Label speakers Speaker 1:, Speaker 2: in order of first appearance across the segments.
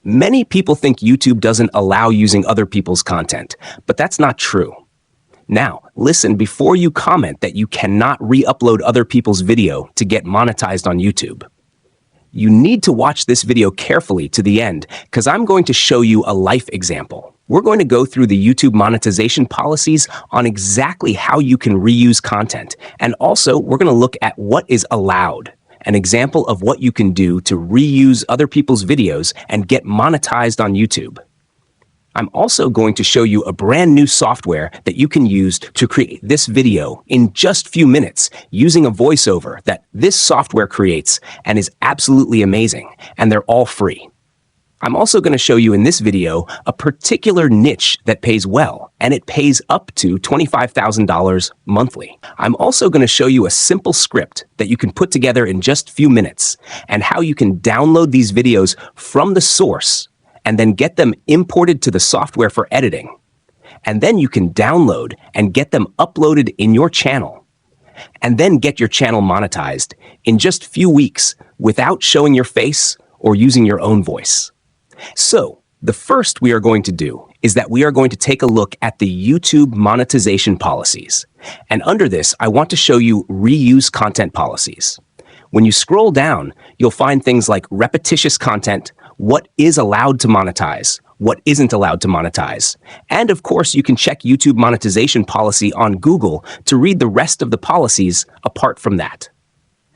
Speaker 1: Many people think YouTube doesn't allow using other people's content, but that's not true. Now, listen before you comment that you cannot re-upload other people's video to get monetized on YouTube. You need to watch this video carefully to the end because I'm going to show you a life example. We're going to go through the YouTube monetization policies on exactly how you can reuse content, and also we're going to look at what is allowed. An example of what you can do to reuse other people's videos and get monetized on YouTube. I'm also going to show you a brand new software that you can use to create this video in just a few minutes using a voiceover that this software creates and is absolutely amazing, and they're all free. I'm also going to show you in this video a particular niche that pays well, and it pays up to $25,000 monthly. I'm also going to show you a simple script that you can put together in just a few minutes and how you can download these videos from the source and then get them imported to the software for editing. And then you can download and get them uploaded in your channel, and then get your channel monetized in just a few weeks without showing your face or using your own voice. So, the first we are going to do is that we are going to take a look at the YouTube monetization policies. And under this, I want to show you reuse content policies. When you scroll down, you'll find things like repetitious content, what is allowed to monetize, what isn't allowed to monetize. And of course, you can check YouTube monetization policy on Google to read the rest of the policies apart from that.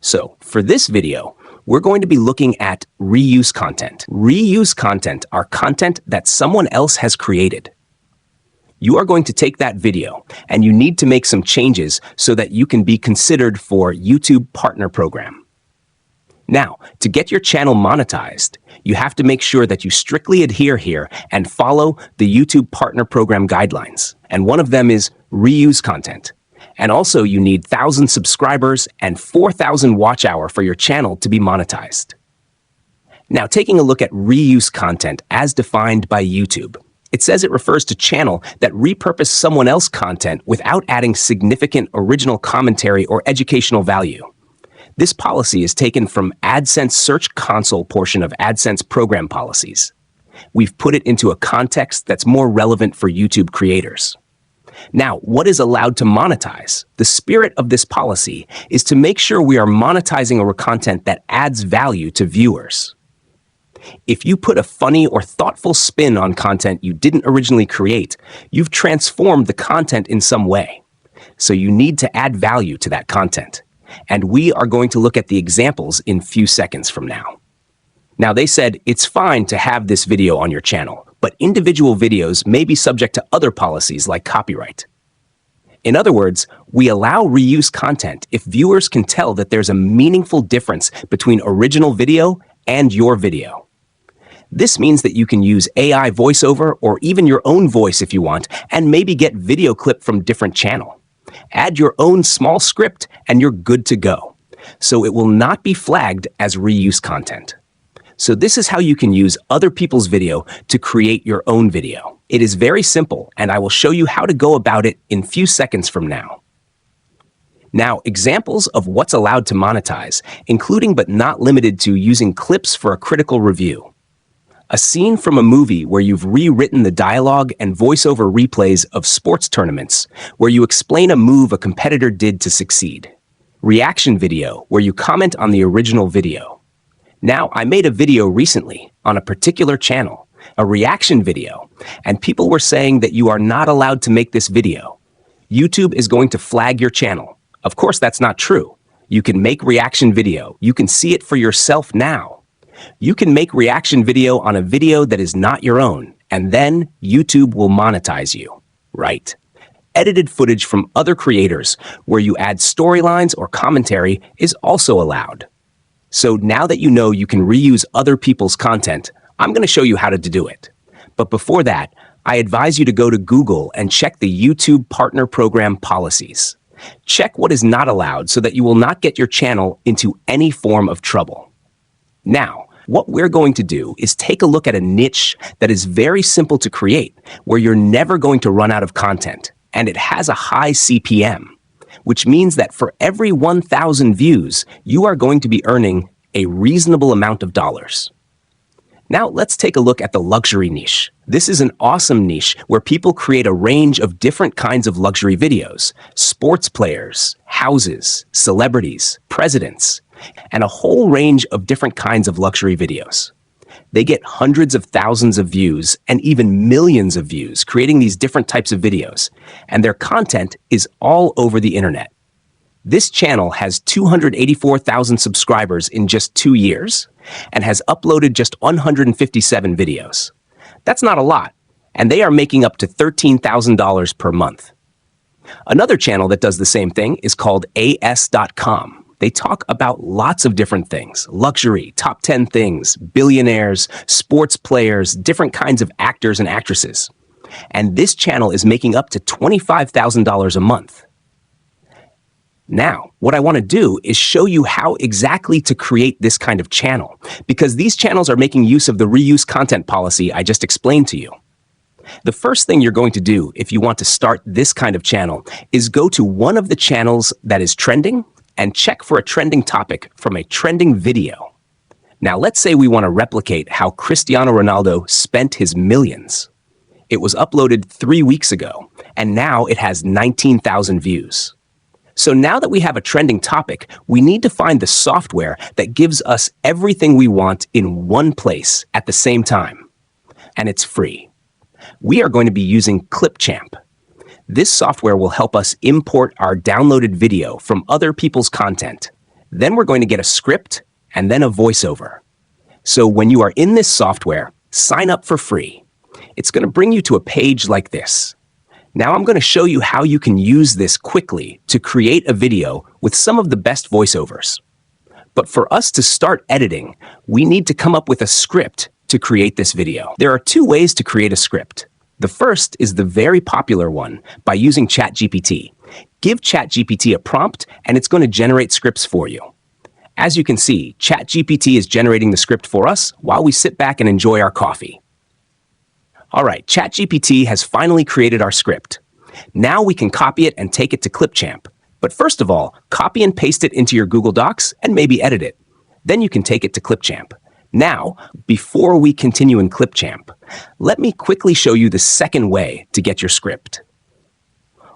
Speaker 1: So, for this video, we're going to be looking at reuse content. Reuse content are content that someone else has created. You are going to take that video and you need to make some changes so that you can be considered for YouTube Partner Program. Now, to get your channel monetized, you have to make sure that you strictly adhere here and follow the YouTube Partner Program guidelines. And one of them is reuse content. And also, you need 1,000 subscribers and 4,000 watch hour for your channel to be monetized. Now, taking a look at reuse content as defined by YouTube, it says it refers to channel that repurpose someone else's content without adding significant original commentary or educational value. This policy is taken from AdSense Search Console portion of AdSense program policies. We've put it into a context that's more relevant for YouTube creators. Now, what is allowed to monetize? The spirit of this policy is to make sure we are monetizing our content that adds value to viewers. If you put a funny or thoughtful spin on content you didn't originally create, you've transformed the content in some way. So you need to add value to that content. And we are going to look at the examples in a few seconds from now. Now, they said it's fine to have this video on your channel, but individual videos may be subject to other policies like copyright. In other words, we allow reuse content if viewers can tell that there's a meaningful difference between original video and your video. This means that you can use AI voiceover or even your own voice if you want, and maybe get video clip from different channel. Add your own small script and you're good to go. So it will not be flagged as reuse content. So this is how you can use other people's video to create your own video. It is very simple, and I will show you how to go about it in a few seconds from now. Now, examples of what's allowed to monetize, including but not limited to using clips for a critical review. A scene from a movie where you've rewritten the dialogue and voiceover replays of sports tournaments, where you explain a move a competitor did to succeed. Reaction video, where you comment on the original video. Now, I made a video recently on a particular channel, a reaction video, and people were saying that you are not allowed to make this video. YouTube is going to flag your channel. Of course, that's not true. You can make reaction video. You can see it for yourself now. You can make reaction video on a video that is not your own, and then YouTube will monetize you, right? Edited footage from other creators where you add storylines or commentary is also allowed. So now that you know you can reuse other people's content, I'm going to show you how to do it. But before that, I advise you to go to Google and check the YouTube Partner Program policies. Check what is not allowed so that you will not get your channel into any form of trouble. Now, what we're going to do is take a look at a niche that is very simple to create, where you're never going to run out of content, and it has a high CPM. Which means that for every 1,000 views, you are going to be earning a reasonable amount of dollars. Now let's take a look at the luxury niche. This is an awesome niche where people create a range of different kinds of luxury videos: sports players, houses, celebrities, presidents, and a whole range of different kinds of luxury videos. They get hundreds of thousands of views and even millions of views creating these different types of videos, and their content is all over the internet. This channel has 284,000 subscribers in just 2 years and has uploaded just 157 videos. That's not a lot, and they are making up to $13,000 per month. Another channel that does the same thing is called as.com. They talk about lots of different things: luxury, top 10 things, billionaires, sports players, different kinds of actors and actresses. And this channel is making up to $25,000 a month. Now, what I want to do is show you how exactly to create this kind of channel, because these channels are making use of the reuse content policy I just explained to you. The first thing you're going to do if you want to start this kind of channel is go to one of the channels that is trending and check for a trending topic from a trending video. Now, let's say we want to replicate how Cristiano Ronaldo spent his millions. It was uploaded 3 weeks ago, and now it has 19,000 views. So now that we have a trending topic, we need to find the software that gives us everything we want in one place at the same time. And it's free. We are going to be using Clipchamp. This software will help us import our downloaded video from other people's content. Then we're going to get a script and then a voiceover. So when you are in this software, sign up for free. It's going to bring you to a page like this. Now I'm going to show you how you can use this quickly to create a video with some of the best voiceovers. But for us to start editing, we need to come up with a script to create this video. There are 2 ways to create a script. The first is the very popular one by using ChatGPT. Give ChatGPT a prompt and it's going to generate scripts for you. As you can see, ChatGPT is generating the script for us while we sit back and enjoy our coffee. All right, ChatGPT has finally created our script. Now we can copy it and take it to Clipchamp. But first of all, copy and paste it into your Google Docs and maybe edit it. Then you can take it to Clipchamp. Now, before we continue in Clipchamp, let me quickly show you the second way to get your script.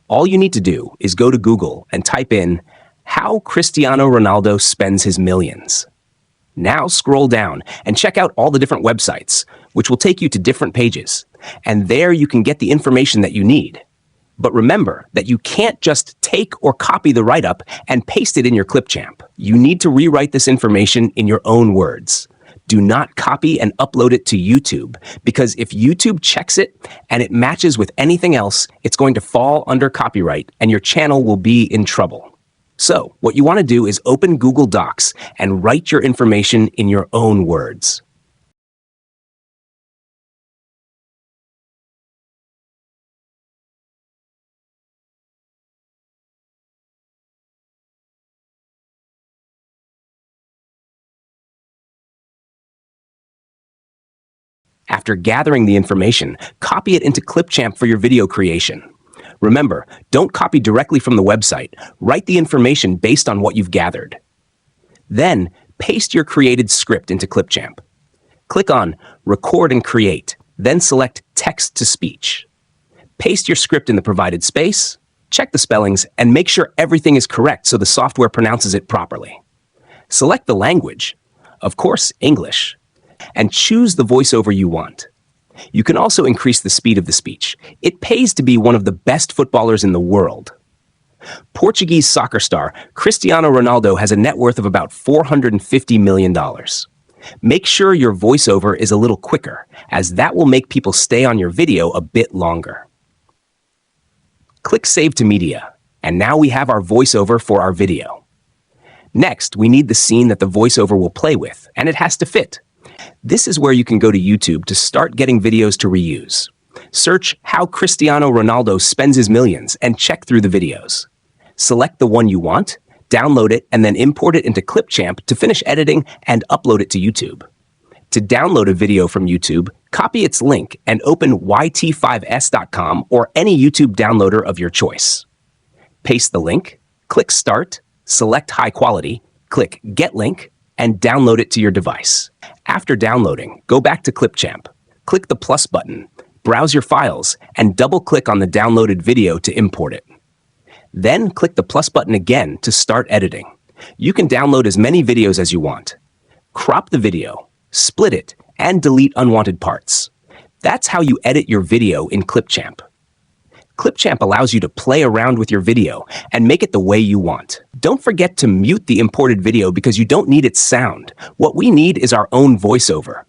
Speaker 1: All you need to do is go to Google and type in "How Cristiano Ronaldo Spends His Millions." Now scroll down and check out all the different websites, which will take you to different pages. And there you can get the information that you need. But remember that you can't just take or copy the write-up and paste it in your Clipchamp. You need to rewrite this information in your own words. Do not copy and upload it to YouTube, because if YouTube checks it and it matches with anything else, it's going to fall under copyright and your channel will be in trouble. So what you want to do is open Google Docs and write your information in your own words. After gathering the information, copy it into Clipchamp for your video creation. Remember, don't copy directly from the website. Write the information based on what you've gathered. Then, paste your created script into Clipchamp. Click on Record and Create, then select Text to Speech. Paste your script in the provided space, check the spellings, and make sure everything is correct so the software pronounces it properly. Select the language, of course, English, and choose the voiceover you want. You can also increase the speed of the speech. It pays to be one of the best footballers in the world. Portuguese soccer star Cristiano Ronaldo has a net worth of about $450 million. Make sure your voiceover is a little quicker, as that will make people stay on your video a bit longer. Click Save to Media, and now we have our voiceover for our video. Next, we need the scene that the voiceover will play with, and it has to fit. This is where you can go to YouTube to start getting videos to reuse. Search "How Cristiano Ronaldo Spends His Millions" and check through the videos. Select the one you want, download it, and then import it into Clipchamp to finish editing and upload it to YouTube. To download a video from YouTube, copy its link and open yt5s.com or any YouTube downloader of your choice. Paste the link, click Start, select High Quality, click Get Link, and download it to your device. After downloading, go back to Clipchamp. Click the plus button, browse your files, and double-click on the downloaded video to import it. Then click the plus button again to start editing. You can download as many videos as you want. Crop the video, split it, and delete unwanted parts. That's how you edit your video in Clipchamp. Clipchamp allows you to play around with your video and make it the way you want. Don't forget to mute the imported video because you don't need its sound. What we need is our own voiceover.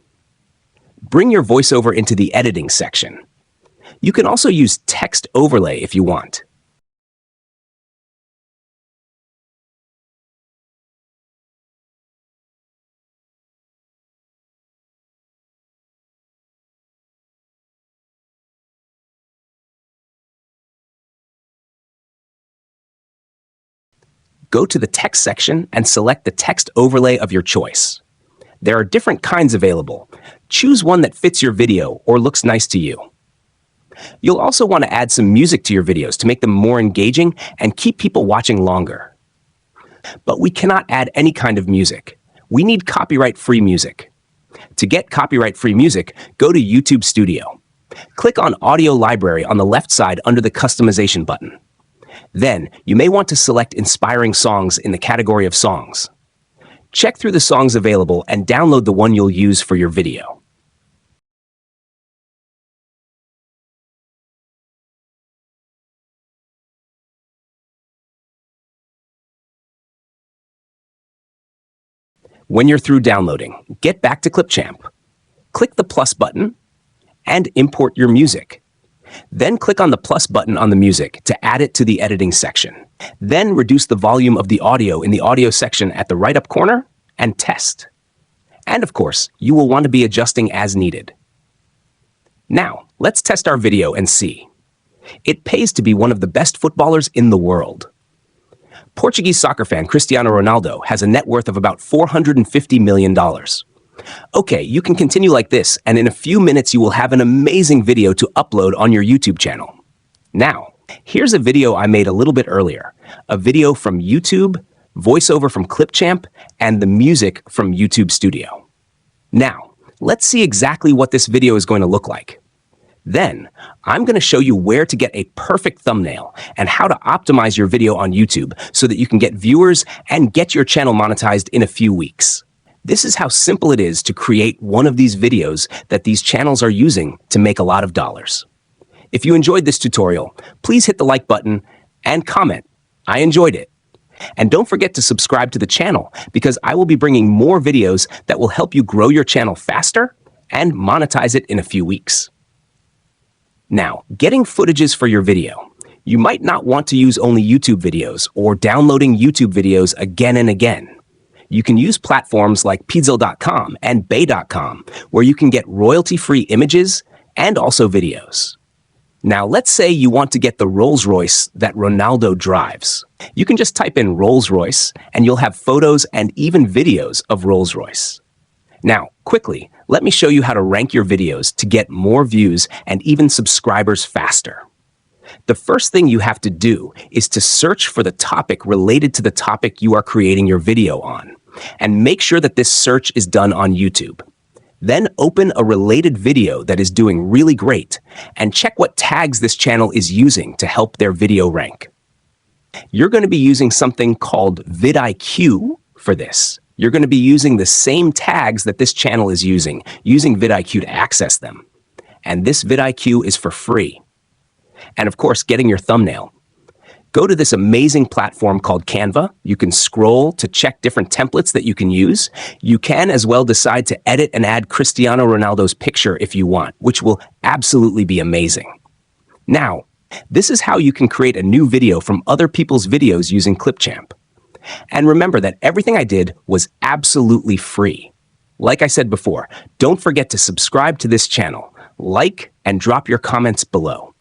Speaker 1: Bring your voiceover into the editing section. You can also use text overlay if you want. Go to the text section and select the text overlay of your choice. There are different kinds available. Choose one that fits your video or looks nice to you. You'll also want to add some music to your videos to make them more engaging and keep people watching longer. But we cannot add any kind of music. We need copyright-free music. To get copyright-free music, go to YouTube Studio. Click on Audio Library on the left side under the Customization button. Then, you may want to select Inspiring Songs in the category of songs. Check through the songs available and download the one you'll use for your video. When you're through downloading, get back to Clipchamp. Click the plus button and import your music. Then click on the plus button on the music to add it to the editing section. Then reduce the volume of the audio in the audio section at the right up corner and test. And of course, you will want to be adjusting as needed. Now, let's test our video and see. It pays to be one of the best footballers in the world. Portuguese soccer fan Cristiano Ronaldo has a net worth of about $450 million. Okay, you can continue like this, and in a few minutes you will have an amazing video to upload on your YouTube channel. Now, here's a video I made a little bit earlier. A video from YouTube, voiceover from Clipchamp, and the music from YouTube Studio. Now, let's see exactly what this video is going to look like. Then, I'm going to show you where to get a perfect thumbnail and how to optimize your video on YouTube so that you can get viewers and get your channel monetized in a few weeks. This is how simple it is to create one of these videos that these channels are using to make a lot of dollars. If you enjoyed this tutorial, please hit the like button and comment, "I enjoyed it." And don't forget to subscribe to the channel because I will be bringing more videos that will help you grow your channel faster and monetize it in a few weeks. Now, getting footages for your video. You might not want to use only YouTube videos or downloading YouTube videos again and again. You can use platforms like Pixel.com and Bay.com, where you can get royalty-free images and also videos. Now, let's say you want to get the Rolls-Royce that Ronaldo drives. You can just type in Rolls-Royce, and you'll have photos and even videos of Rolls-Royce. Now, quickly, let me show you how to rank your videos to get more views and even subscribers faster. The first thing you have to do is to search for the topic related to the topic you are creating your video on, and make sure that this search is done on YouTube. Then open a related video that is doing really great, and check what tags this channel is using to help their video rank. You're going to be using something called vidIQ for this. You're going to be using the same tags that this channel is using vidIQ to access them. And this vidIQ is for free. And of course, getting your thumbnail. Go to this amazing platform called Canva. You can scroll to check different templates that you can use. You can as well decide to edit and add Cristiano Ronaldo's picture if you want, which will absolutely be amazing. Now, this is how you can create a new video from other people's videos using Clipchamp. And remember that everything I did was absolutely free. Like I said before, don't forget to subscribe to this channel, like, and drop your comments below.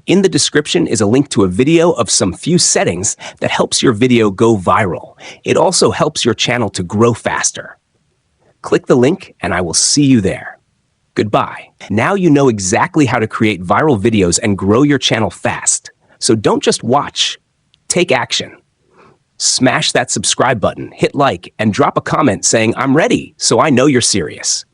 Speaker 1: In the description is a link to a video of some few settings that helps your video go viral. It also helps your channel to grow faster. Click the link and I will see you there. Goodbye. Now you know exactly how to create viral videos and grow your channel fast. So don't just watch, take action. Smash that subscribe button, hit like, and drop a comment saying I'm ready so I know you're serious.